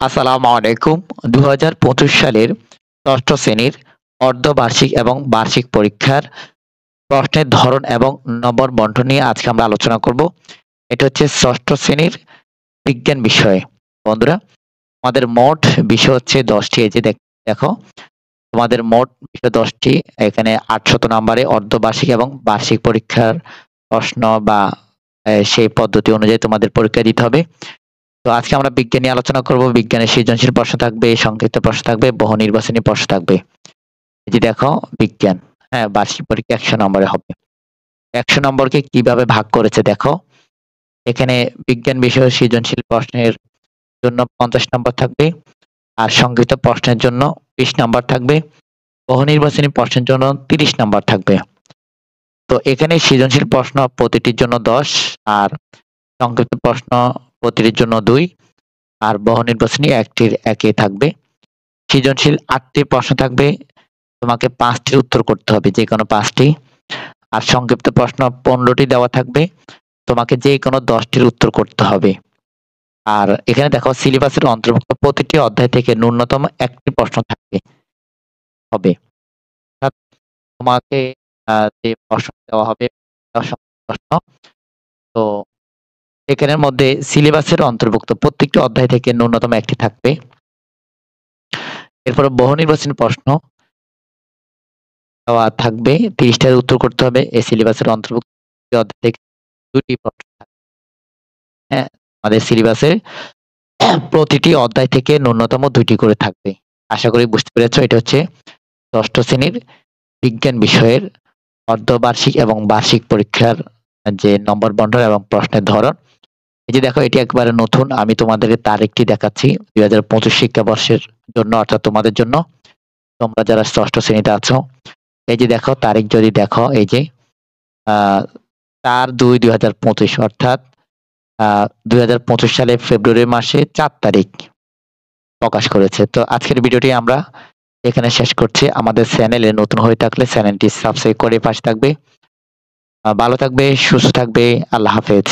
আসসালামু আলাইকুম। ২০২৫ সালের ৬ষ্ঠ শ্রেণীর অর্ধবার্ষিক এবং বার্ষিক পরীক্ষার প্রশ্নের ধরন এবং নম্বর বন্টন নিয়ে আজকে আমরা আলোচনা করব। এটা হচ্ছে ৬ষ্ঠ শ্রেণীর বিজ্ঞান বিষয়। বন্ধুরা, আমাদের মোট বিষয় হচ্ছে ১০ টি। এই যে দেখো, তোমাদের মোট বিষয় ১০ টি। এখানে ৮০০ নম্বরে অর্ধবার্ষিক এবং বার্ষিক পরীক্ষার প্রশ্ন বা সেই পদ্ধতি অনুযায়ী তোমাদের পরীক্ষা দিতে হবে। তো আজকে আমরা বিজ্ঞান নিয়ে আলোচনা করব। বিজ্ঞানের সৃজনশীল প্রশ্ন থাকবে, সংক্ষিপ্ত প্রশ্ন থাকবে, বহু নির্বাচনী প্রশ্ন থাকবে। এই যে দেখো, বিজ্ঞান, হ্যাঁ, বার্ষিক পরীক্ষা ১০০ নম্বরে হবে। ১০০ নম্বরকে কিভাবে ভাগ করেছে দেখো। এখানে বিজ্ঞান বিষয়ের সৃজনশীল প্রশ্নের জন্য ৫০ নম্বর থাকবে, আর সংক্ষিপ্ত প্রশ্নের জন্য ২০ নম্বর থাকবে, বহু নির্বাচনী প্রশ্নের জন্য ৩০ নম্বর থাকবে। তো এখানে সৃজনশীল প্রশ্ন প্রতিটির জন্য ১০, আর সংক্ষিপ্ত প্রশ্ন প্রতিটির জন্য ২, আর বহু নির্বাচনী একই থাকবে। সৃজনশীল ৮টি প্রশ্ন থাকবে, তোমাকে ৫টির উত্তর করতে হবে, যে কোনো ৫টি। আর সংক্ষিপ্ত প্রশ্ন ১৫টি দেওয়া থাকবে, তোমাকে যে কোনো ১০টির উত্তর করতে হবে। আর এখানে দেখো, সিলেবাসের অন্তর্ভুক্ত প্রতিটি অধ্যায় থেকে ন্যূনতম ১টি প্রশ্ন থাকবে হবে। অর্থাৎ তোমাকে যে প্রশ্ন দেওয়া হবে প্রশ্ন, তো এখানের মধ্যে সিলেবাসের অন্তর্ভুক্ত প্রত্যেকটি অধ্যায় থেকে ন্যূনতম ১টি থাকবে। এরপরে বহু নির্বাচনী প্রশ্ন দেওয়া থাকবে, ৩০টার উত্তর করতে হবে। এই সিলেবাসের অন্তর্ভুক্ত অধ্যায় থেকে ২টি প্রশ্ন থাকবে। হ্যাঁ, আমাদের সিলেবাসে প্রতিটি অধ্যায় থেকে ন্যূনতম ২টি করে থাকবে। আশা করি বুঝতে পেরেছো। এটা হচ্ছে ৬ষ্ঠ শ্রেণীর বিজ্ঞান বিষয়ের অর্ধবার্ষিক এবং বার্ষিক পরীক্ষার যে নম্বর বন্টন এবং প্রশ্নের ধরন। এই যে দেখো, এটি একবারে নতুন। আমি তোমাদেরকে তারিখটি দেখাচ্ছি ২০২৫ শিক্ষাবর্ষের জন্য, অর্থাৎ তোমাদের জন্য, তোমরা যারা ৬ষ্ঠ শ্রেণীতে আছো। এই যে দেখো, তারিখ যদি দেখো, এই যে ৪/২/২০২৫, অর্থাৎ ২০২৫ সালে ফেব্রুয়ারি মাসে ৪ তারিখ প্রকাশ করেছে। তো আজকের ভিডিওটি আমরা এখানে শেষ করছি। আমাদের চ্যানেলে নতুন হয়ে থাকলে চ্যানেলটি সাবস্ক্রাইব করে পাশে থাকবে। ভালো থাকবে, সুস্থ থাকবে। আল্লাহ হাফেজ।